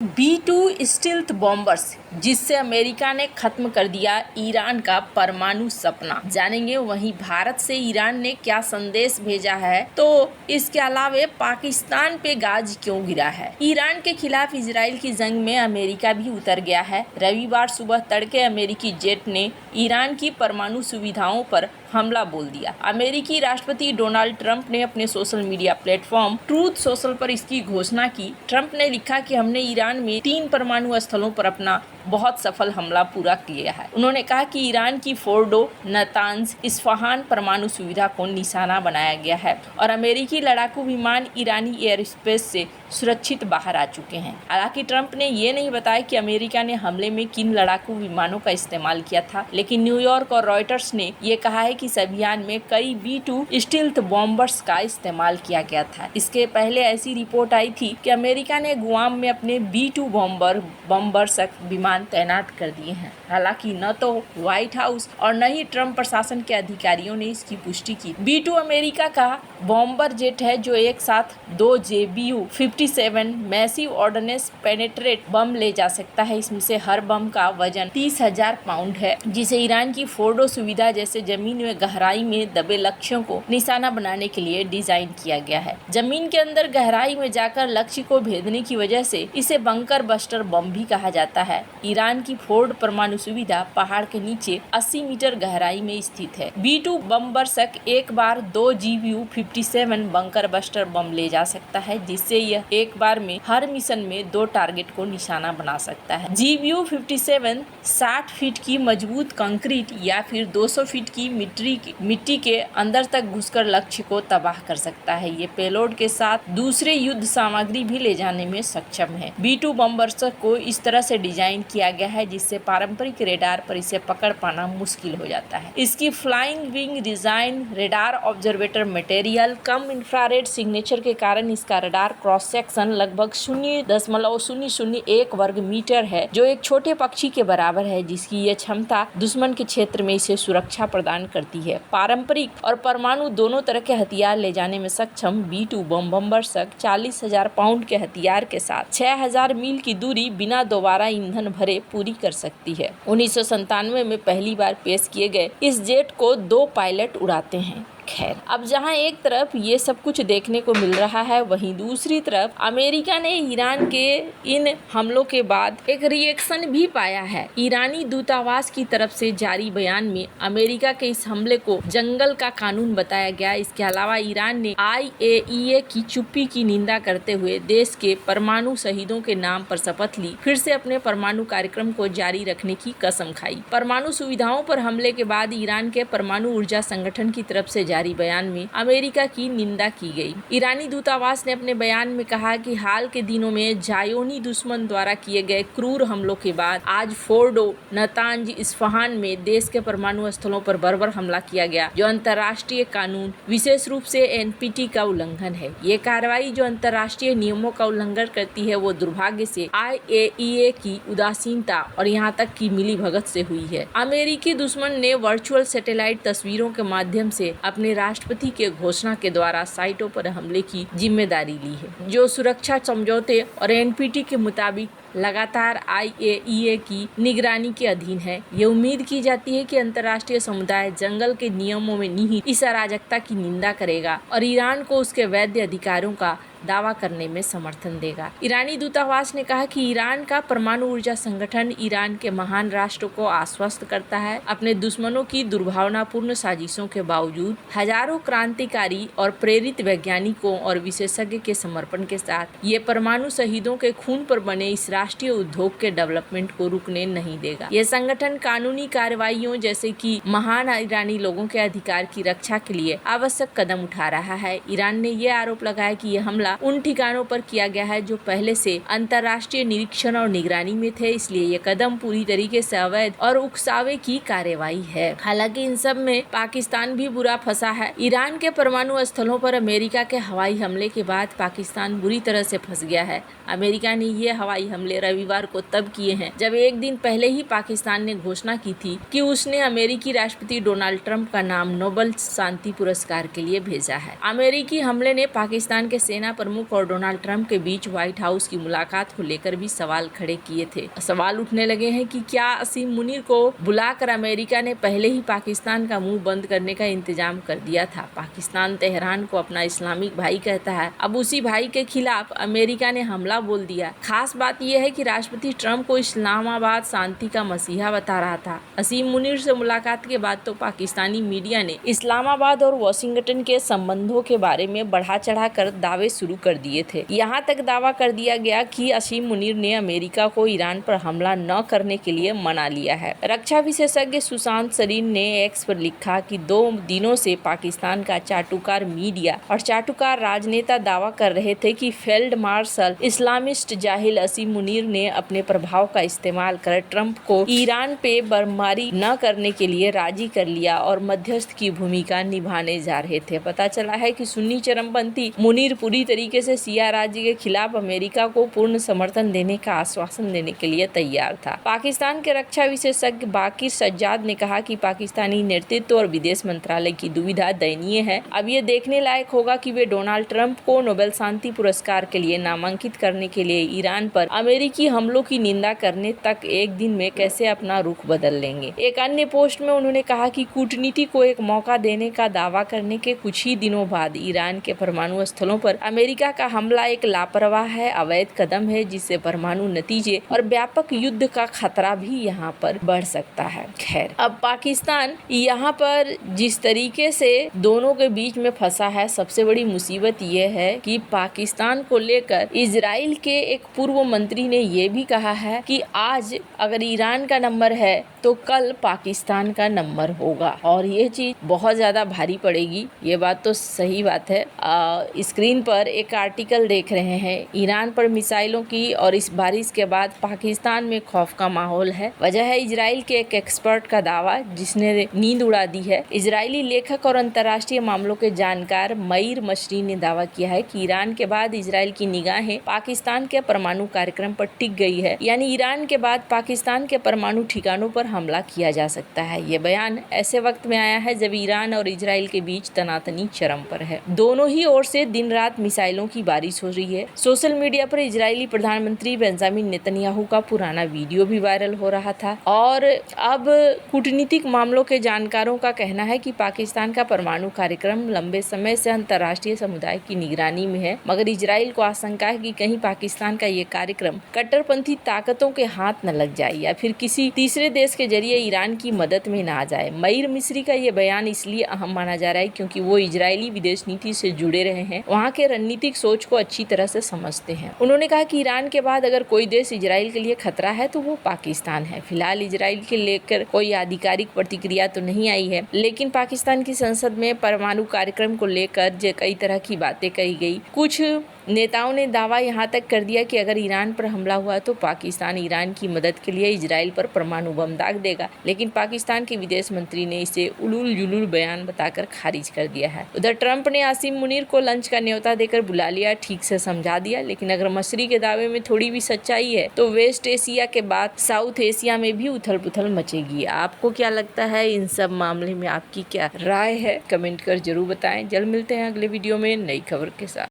B-2 stealth bombers जिससे America ने खत्म कर दिया ईरान का परमाणु सपना। जानेंगे वहीं भारत से ईरान ने क्या संदेश भेजा है, तो इसके अलावा पाकिस्तान पे गाज क्यों गिरा है। ईरान के खिलाफ इजराइल की जंग में अमेरिका भी उतर गया है। रविवार सुबह तड़के अमेरिकी जेट ने ईरान की परमाणु सुविधाओं पर हमला बोल दिया। अमेरिकी राष्ट्रपति डोनाल्ड ट्रंप ने अपने social media platform truth social पर इसकी घोषणा की। ट्रंप ने लिखा कि हमने ईरान में 3 परमाणु स्थलों पर अपना बहुत सफल हमला पूरा किया है। उन्होंने कहा कि ईरान की फोर्डो, नतांज, इस्फहान परमाणु सुविधा को निशाना बनाया गया है और अमेरिकी लड़ाकू विमान ईरानी एयर स्पेस से सुरक्षित बाहर आ चुके हैं। हालांकि ट्रंप ने ये नहीं बताया कि अमेरिका ने हमले में किन लड़ाकू विमानों का इस्तेमाल किया था, लेकिन न्यूयॉर्क और रॉयटर्स ने ये कहा है कि इस अभियान में कई B-2 स्टील्थ बॉम्बर्स का इस्तेमाल किया गया था। इसके पहले ऐसी रिपोर्ट आई थी कि अमेरिका ने गुआम में अपने B-2 बॉम्बर्स विमान तैनात कर दिए हैं। हालांकि न तो व्हाइट हाउस और न ही ट्रंप प्रशासन के अधिकारियों ने इसकी पुष्टि की। B-2 अमेरिका का बॉम्बर जेट है जो एक साथ 2 JBU-57 मैसिव ऑर्डिनेंस पेनेट्रेट बम ले जा सकता है। इसमें से हर बम का वजन 30,000 पाउंड है, जिसे ईरान की फोर्डो सुविधा जैसे जमीन में गहराई में दबे लक्ष्यों को निशाना बनाने के लिए डिजाइन किया गया है। जमीन के अंदर गहराई में जाकर लक्ष्य को भेदने की वजह से इसे बंकर बस्टर बम भी कहा जाता है। ईरान की फोर्ड परमाणु सुविधा पहाड़ के नीचे 80 मीटर गहराई में स्थित है। B-2 बमबरसक एक बार 2 JBU-57 बंकर बस्टर बम ले जा सकता है, जिससे यह एक बार में हर मिशन में 2 टारगेट को निशाना बना सकता है। JBU-57 60 फीट की मजबूत कंक्रीट या फिर 200 फीट की मिट्टी के अंदर तक घुसकर लक्ष्य को तबाह कर सकता है। ये पेलोड के साथ दूसरे युद्ध सामग्री भी ले जाने में सक्षम है। B-2 बमबरसक को इस तरह से डिजाइन किया गया है जिससे पारंपरिक रेडार पर इसे पकड़ पाना मुश्किल हो जाता है। इसकी flying wing design, radar absorbent material, कम इंफ्रारेड सिग्नेचर के कारण इसका रेडार क्रॉस सेक्शन लगभग 0.001 वर्ग मीटर है, जो एक छोटे पक्षी के बराबर है, जिसकी यह क्षमता दुश्मन के क्षेत्र में इसे सुरक्षा प्रदान करती है। पारंपरिक और परमाणु दोनों तरह के हथियार ले जाने में सक्षम B-2 बमबरसक 40,000 पाउंड के हथियार के साथ 6,000 मील की दूरी बिना दोबारा ईंधन भरे पूरी कर सकती है। 1997 में पहली बार पेश किए गए इस जेट को 2 पायलट उड़ाते हैं। खैर, अब जहां एक तरफ ये सब कुछ देखने को मिल रहा है, वहीं दूसरी तरफ अमेरिका ने ईरान के इन हमलों के बाद एक रिएक्शन भी पाया है। ईरानी दूतावास की तरफ से जारी बयान में अमेरिका के इस हमले को जंगल का कानून बताया गया। इसके अलावा ईरान ने IAEA की चुप्पी की निंदा करते हुए देश के परमाणु शहीदों के नाम पर शपथ ली, फिर से अपने परमाणु कार्यक्रम को जारी रखने की कसम खाई। परमाणु सुविधाओं पर हमले के बाद ईरान के परमाणु ऊर्जा संगठन की तरफ से जारी बयान में अमेरिका की निंदा की गई। ईरानी दूतावास ने अपने बयान में कहा कि हाल के दिनों में जायोनी दुश्मन द्वारा किए गए क्रूर हमलों के बाद आज फोर्डो, नतांज, इस्फहान में देश के परमाणु स्थलों पर बर्बर हमला किया गया, जो अंतर्राष्ट्रीय कानून, विशेष रूप से NPT का उल्लंघन है। ये कार्रवाई जो अंतर्राष्ट्रीय नियमों का उल्लंघन करती है, वो दुर्भाग्य से IAEA की उदासीनता और यहाँ तक की मिलीभगत से हुई है। अमेरिकी दुश्मन ने वर्चुअल सैटेलाइट तस्वीरों के माध्यम से अपने राष्ट्रपति के घोषणा के द्वारा साइटों पर हमले की जिम्मेदारी ली है, जो सुरक्षा समझौते और NPT के मुताबिक लगातार IAEA की निगरानी के अधीन है। ये उम्मीद की जाती है कि अंतर्राष्ट्रीय समुदाय जंगल के नियमों में निहित इस अराजकता की निंदा करेगा और ईरान को उसके वैध अधिकारों का दावा करने में समर्थन देगा। ईरानी दूतावास ने कहा कि ईरान का परमाणु ऊर्जा संगठन ईरान के महान राष्ट्र को आश्वस्त करता है, अपने दुश्मनों की दुर्भावनापूर्ण साजिशों के बावजूद हजारों क्रांतिकारी और प्रेरित वैज्ञानिकों और विशेषज्ञ के समर्पण के साथ ये परमाणु शहीदों के खून पर बने इस राष्ट्रीय उद्योग के डेवलपमेंट को रुकने नहीं देगा। यह संगठन कानूनी कार्रवाइयों जैसे कि महान ईरानी लोगों के अधिकार की रक्षा के लिए आवश्यक कदम उठा रहा है। ईरान ने यह आरोप लगाया कि यह हमला उन ठिकानों पर किया गया है जो पहले से अंतर्राष्ट्रीय निरीक्षण और निगरानी में थे, इसलिए ये कदम पूरी तरीके से अवैध और उकसावे की कार्रवाई है। हालांकि इन सब में पाकिस्तान भी बुरा फंसा है। ईरान के परमाणु स्थलों पर अमेरिका के हवाई हमले के बाद पाकिस्तान बुरी तरह से फंस गया है। अमेरिका ने ये हवाई हमले रविवार को तब किए हैं जब एक दिन पहले ही पाकिस्तान ने घोषणा की थी कि उसने अमेरिकी राष्ट्रपति डोनाल्ड ट्रंप का नाम नोबेल शांति पुरस्कार के लिए भेजा है। अमेरिकी हमले ने पाकिस्तान के सेना प्रमुख और डोनाल्ड ट्रंप के बीच व्हाइट हाउस की मुलाकात को लेकर भी सवाल खड़े किए थे। सवाल उठने लगे हैं कि क्या असीम मुनीर को बुलाकर अमेरिका ने पहले ही पाकिस्तान का मुंह बंद करने का इंतजाम कर दिया था। पाकिस्तान तेहरान को अपना इस्लामिक भाई कहता है, अब उसी भाई के खिलाफ अमेरिका ने हमला बोल दिया। खास बात यह है कि राष्ट्रपति ट्रंप को इस्लामाबाद शांति का मसीहा बता रहा था। असीम मुनीर से मुलाकात के बाद तो पाकिस्तानी मीडिया ने इस्लामाबाद और वाशिंगटन के संबंधों के बारे में बढ़ा चढ़ा कर दावे शुरू कर दिए थे। यहाँ तक दावा कर दिया गया कि असीम मुनीर ने अमेरिका को ईरान पर हमला न करने के लिए मना लिया है। रक्षा विशेषज्ञ सुशांत सरीन ने एक्स पर लिखा कि 2 दिनों से पाकिस्तान का चाटुकार मीडिया और चाटुकार राजनेता दावा कर रहे थे कि फील्ड मार्शल इस्लामिस्ट जाहिल असीम मुनीर ने अपने प्रभाव का इस्तेमाल कर ट्रंप को ईरान पे बमबारी न करने के लिए राजी कर लिया और मध्यस्थ की भूमिका निभाने जा रहे थे। पता चला है कि सुन्नी चरमपंथी मुनीर पूरी तरीके से शिया राज्य के खिलाफ अमेरिका को पूर्ण समर्थन देने का आश्वासन देने के लिए तैयार था। पाकिस्तान के रक्षा विशेषज्ञ बाकिर सज्जाद ने कहा कि पाकिस्तानी नेतृत्व और विदेश मंत्रालय की दुविधा दयनीय है। अब ये देखने लायक होगा कि वे डोनाल्ड ट्रंप को नोबेल शांति पुरस्कार के लिए नामांकित करने के लिए ईरान पर अमेरिकी हमलों की निंदा करने तक एक दिन में कैसे अपना रुख बदल लेंगे। एक अन्य पोस्ट में उन्होंने कहा कि कूटनीति को एक मौका देने का दावा करने के कुछ ही दिनों बाद ईरान के परमाणु स्थलों पर अमेरिका का हमला एक लापरवाह है, अवैध कदम है जिससे परमाणु नतीजे और व्यापक युद्ध का खतरा भी यहाँ पर बढ़ सकता है। खैर, अब पाकिस्तान यहाँ पर जिस तरीके से दोनों के बीच में फंसा है, सबसे बड़ी मुसीबत ये है कि पाकिस्तान को लेकर इजराइल के एक पूर्व मंत्री ने ये भी कहा है कि आज अगर ईरान का नंबर है तो कल पाकिस्तान का नंबर होगा और ये चीज बहुत ज्यादा भारी पड़ेगी। ये बात तो सही बात है। स्क्रीन पर एक आर्टिकल देख रहे हैं, ईरान पर मिसाइलों की और इस बारिश के बाद पाकिस्तान में खौफ का माहौल है। वजह है इजराइल के एक एक्सपर्ट का दावा जिसने नींद उड़ा दी है। इजरायली लेखक और अंतर्राष्ट्रीय मामलों के जानकार मईर मशरी ने दावा किया है कि ईरान के बाद इजराइल की निगाहें पाकिस्तान के परमाणु कार्यक्रम पर टिक गई है, यानी ईरान के बाद पाकिस्तान के परमाणु ठिकानों पर हमला किया जा सकता है। ये बयान ऐसे वक्त में आया है जब ईरान और इजराइल के बीच तनातनी चरम पर है। दोनों ही ओर से दिन रात मिसाइलों की बारिश हो रही है। सोशल मीडिया पर इजरायली प्रधानमंत्री बेंजामिन नेतन्याहू का पुराना वीडियो भी वायरल हो रहा था और अब कूटनीतिक मामलों के जानकारों का कहना है कि पाकिस्तान का परमाणु कार्यक्रम लंबे समय से अंतर्राष्ट्रीय समुदाय की निगरानी में है, मगर इजराइल को आशंका है कि कहीं पाकिस्तान का ये कार्यक्रम कट्टरपंथी ताकतों के हाथ न लग जाए या फिर किसी तीसरे देश के जरिए ईरान की मदद में ना आ जाए। मईर मिस्री का ये बयान इसलिए अहम माना जा रहा है क्योंकि वो इजरायली विदेश नीति से जुड़े रहे हैं, वहाँ के रणनीतिक सोच को अच्छी तरह से समझते हैं। उन्होंने कहा कि ईरान के बाद अगर कोई देश इजराइल के लिए खतरा है तो वो पाकिस्तान है। फिलहाल इजराइल के लेकर कोई आधिकारिक प्रतिक्रिया तो नहीं आई है, लेकिन पाकिस्तान की संसद में परमाणु कार्यक्रम को लेकर कई तरह की बातें कही गई। कुछ नेताओं ने दावा यहाँ तक कर दिया कि अगर ईरान पर हमला हुआ तो पाकिस्तान ईरान की मदद के लिए इजराइल पर परमाणु बम दाग देगा, लेकिन पाकिस्तान के विदेश मंत्री ने इसे उलूल जुलूल बयान बताकर खारिज कर दिया है। उधर ट्रंप ने आसिम मुनीर को लंच का न्योता देकर बुला लिया, ठीक से समझा दिया, लेकिन अगर मसरी के दावे में थोड़ी भी सच्चाई है तो वेस्ट एशिया के बाद साउथ एशिया में भी उथल पुथल मचेगी। आपको क्या लगता है इन सब मामले में, आपकी क्या राय है? कमेंट कर जरूर बताएं। जल्द मिलते हैं अगले वीडियो में नई खबर के साथ।